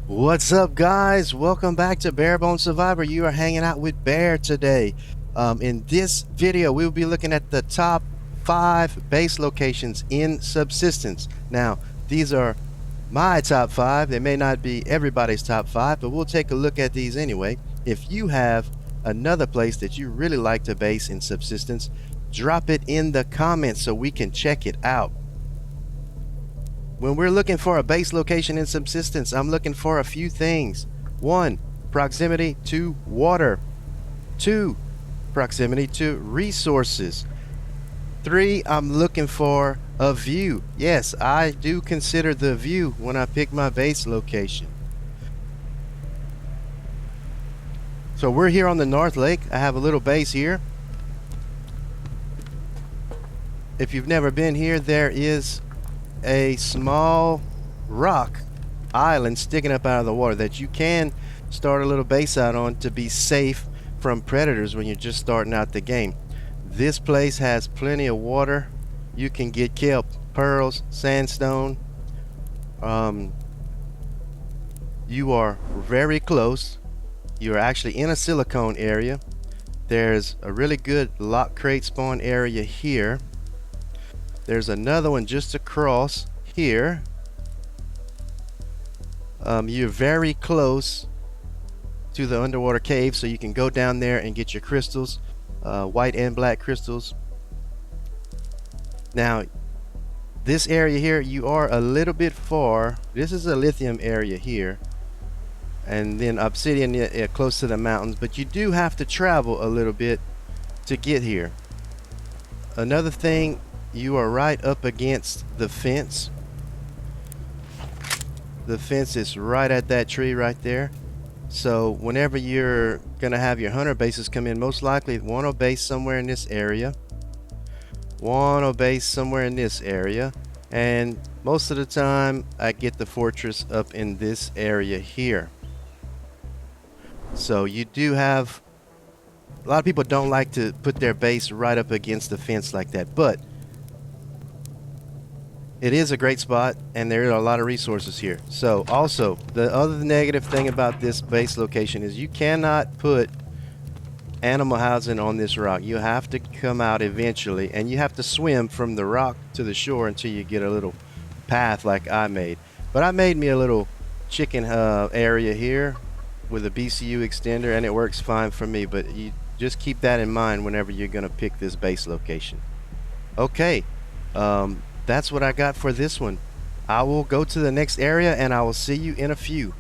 What's up, guys? Welcome back to Barebone Survivor. You are hanging out with Bear today. In this video, we'll be looking at the top 5 base locations in Subsistence. Now, these are my top 5. They may not be everybody's top 5, but we'll take a look at these anyway. If you have another place that you really like to base in Subsistence, drop it in the comments so we can check it out. When we're looking for a base location in Subsistence, I'm looking for a few things. 1. Proximity to water. 2. Proximity to resources. 3. I'm looking for a view. Yes, I do consider the view when I pick my base location. So we're here on the North Lake. I have a little base here. If you've never been here, there is a small rock island sticking up out of the water that you can start a little base out on to be safe from predators when you're just starting out the game. This place has plenty of water. You can get kelp, pearls, sandstone. You are very close. You're actually in a silicone area. There's a really good lock crate spawn area here. There's another one just across here. You're very close to the underwater cave, so you can go down there and get your crystals, white and black crystals. Now, this area here, you are a little bit far. This is a lithium area here, and then obsidian close to the mountains, but you do have to travel a little bit to get here. Another thing, you are right up against the fence. The fence is right at that tree right there. So whenever you're gonna have your hunter bases come in, most likely one will base somewhere in this area, one will base somewhere in this area, and most of the time I get the fortress up in this area here. So you do have, a lot of people don't like to put their base right up against the fence like that, but it is a great spot, and there are a lot of resources here. So also, the other negative thing about this base location is you cannot put animal housing on this rock. You have to come out eventually, and you have to swim from the rock to the shore until you get a little path like I made. But I made me a little chicken area here with a BCU extender, and it works fine for me. But you just keep that in mind whenever you're going to pick this base location. Okay. That's what I got for this one. I will go to the next area and I will see you in a few.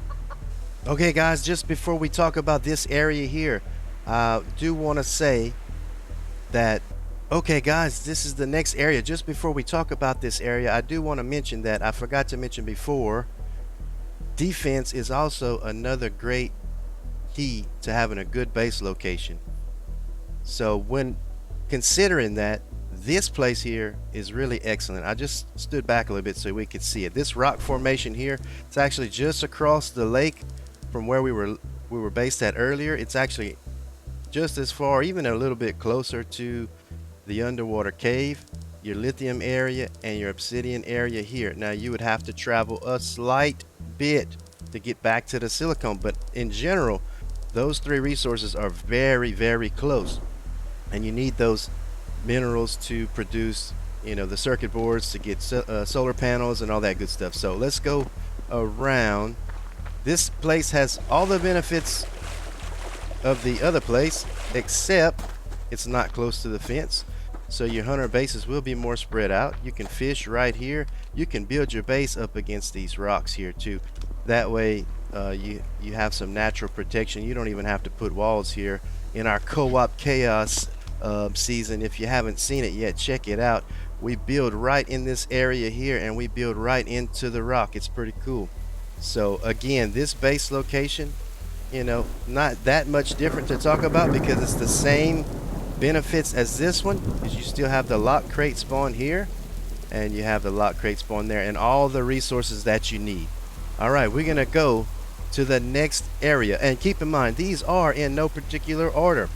Okay, guys, just before we talk about this area here, I do want to say that, okay guys, this is the next area. Just before we talk about this area, I do want to mention that I forgot to mention before, defense is also another great key to having a good base location. So when considering that, this place here is really excellent. I just stood back a little bit so we could see it. This rock formation here, it's actually just across the lake from where we were based at earlier. It's actually just as far, even a little bit closer to the underwater cave, your lithium area, and your obsidian area here. Now you would have to travel a slight bit to get back to the silicone, but in general, those 3 resources are very, very close, and you need those minerals to produce, you know, the circuit boards to get solar panels and all that good stuff. So let's go around. This place has all the benefits of the other place, except it's not close to the fence, so your hunter bases will be more spread out. You can fish right here. You can build your base up against these rocks here too. That way you have some natural protection. You don't even have to put walls here. In our co-op chaos season, if you haven't seen it yet, check it out. We build right in this area here, and we build right into the rock. It's pretty cool. So again, this base location, you know, not that much different to talk about because it's the same benefits as this one, is you still have the lock crate spawn here, and you have the lock crate spawn there, and all the resources that you need. Alright, we're gonna go to the next area, and keep in mind these are in no particular order.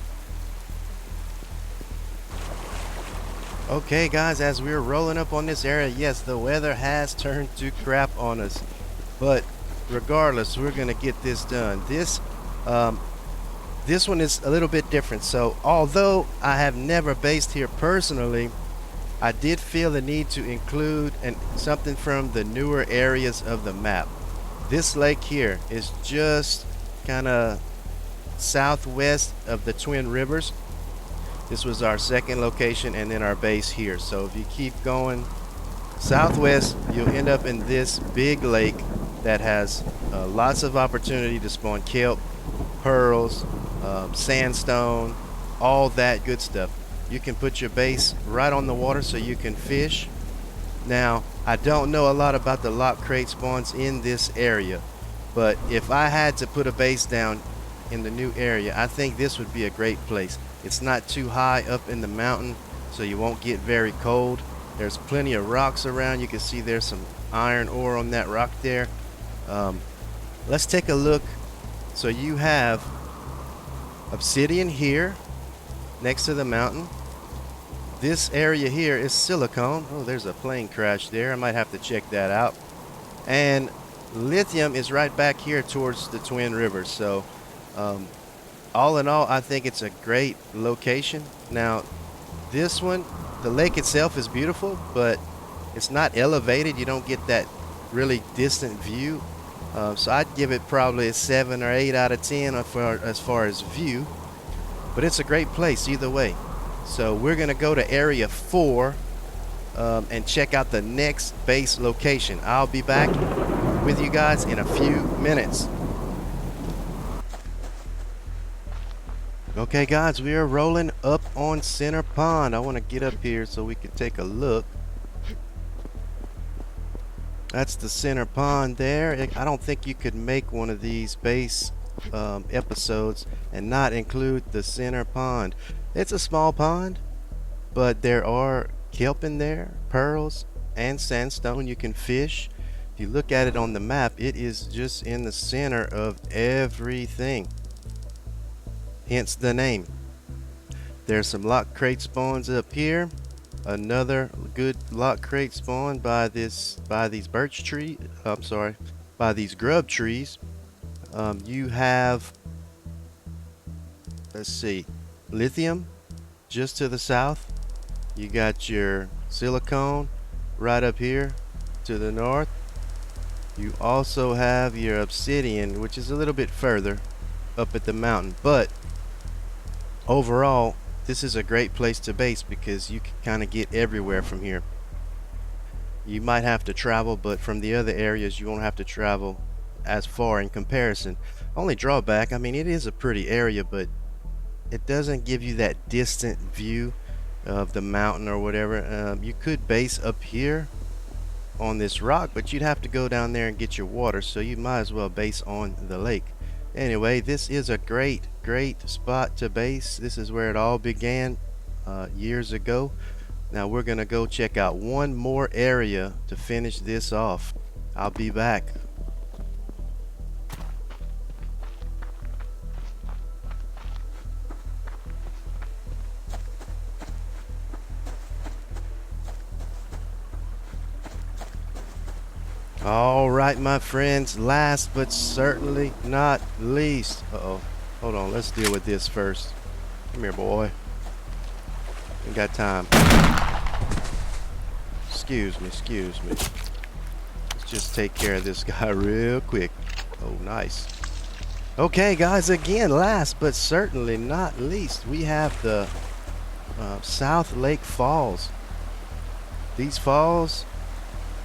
Okay guys, as we're rolling up on this area, yes, the weather has turned to crap on us, but regardless, we're gonna get this done. Um, this one is a little bit different. So although I have never based here personally, I did feel the need to include something from the newer areas of the map. This lake here is just kind of southwest of the Twin Rivers. This was our second location and then our base here. So if you keep going southwest, you'll end up in this big lake that has lots of opportunity to spawn kelp, pearls, sandstone, all that good stuff. You can put your base right on the water so you can fish. Now, I don't know a lot about the lock crate spawns in this area, but if I had to put a base down in the new area, I think this would be a great place. It's not too high up in the mountain, so you won't get very cold. There's plenty of rocks around. You can see there's some iron ore on that rock there. Let's take a look. So you have obsidian here next to the mountain. This area here is silicone. Oh, there's a plane crash there. I might have to check that out. And lithium is right back here towards the Twin Rivers. So all in all, I think it's a great location. Now, this one, the lake itself is beautiful, but it's not elevated. You don't get that really distant view. So I'd give it probably a 7 or 8 out of 10 as far as view. But it's a great place either way. So we're going to go to area 4 and check out the next base location. I'll be back with you guys in a few minutes. Okay guys, we are rolling up on Center Pond. I want to get up here so we can take a look. That's the Center Pond there. I don't think you could make one of these base episodes and not include the Center Pond. It's a small pond, but there are kelp in there, pearls, and sandstone. You can fish. If you look at it on the map, it is just in the center of everything. Hence the name. There's some lock crate spawns up here. Another good lock crate spawn by these birch tree. I'm sorry, by these grub trees. You have, let's see, lithium just to the south. You got your silicone right up here to the north. You also have your obsidian, which is a little bit further up at the mountain. But overall, this is a great place to base because you can kind of get everywhere from here. You might have to travel, but from the other areas you won't have to travel as far in comparison. Only drawback, I mean, it is a pretty area, but it doesn't give you that distant view of the mountain or whatever. You could base up here on this rock, but you'd have to go down there and get your water, so you might as well base on the lake. Anyway, this is a great spot to base. This is where it all began years ago. Now we're gonna go check out one more area to finish this off. I'll be back. All right, my friends, last but certainly not least. Uh-oh. Hold on, let's deal with this first. Come here, boy. Ain't got time. Excuse me. Let's just take care of this guy real quick. Oh, nice. Okay, guys, again, last but certainly not least, we have the South Lake Falls. These falls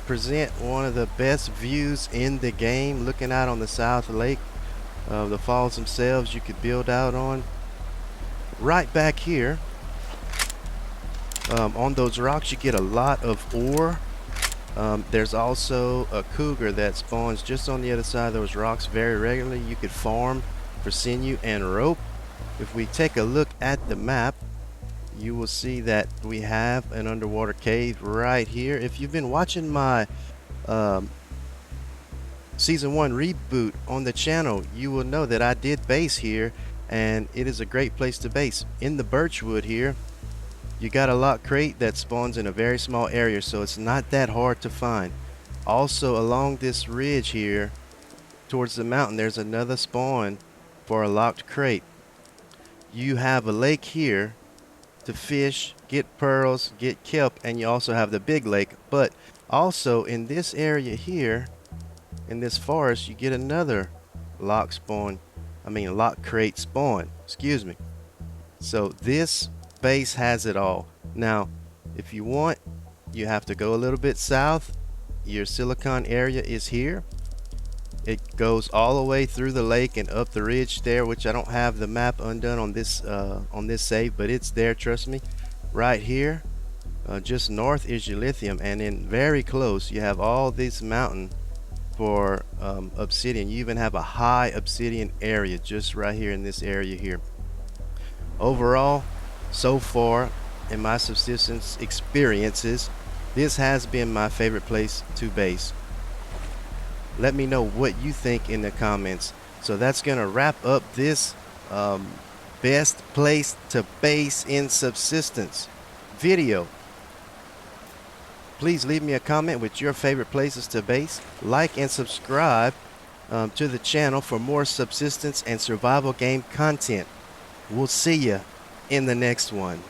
present one of the best views in the game, looking out on the South Lake. The falls themselves you could build out on. Right back here on those rocks you get a lot of ore. There's also a cougar that spawns just on the other side of those rocks very regularly. You could farm for sinew and rope. If we take a look at the map, you will see that we have an underwater cave right here. If you've been watching my season 1 reboot on the channel, you will know that I did base here, and it is a great place to base. In the birchwood here, you got a lock crate that spawns in a very small area, so it's not that hard to find. Also along this ridge here, towards the mountain, there's another spawn for a locked crate. You have a lake here to fish, get pearls, get kelp, and you also have the big lake. But also in this area here, in this forest, you get another lock crate spawn. Excuse me. So this base has it all. Now, if you want, you have to go a little bit south. Your silicon area is here. It goes all the way through the lake and up the ridge there, which I don't have the map undone on this save, but it's there, trust me. Right here, just north is your lithium, and then very close you have all this mountain for obsidian. You even have a high obsidian area just right here in this area here. Overall, so far in my subsistence experiences, this has been my favorite place to base. Let me know what you think in the comments. So that's gonna wrap up this best place to base in subsistence video. Please leave me a comment with your favorite places to base. Like and subscribe to the channel for more subsistence and survival game content. We'll see you in the next one.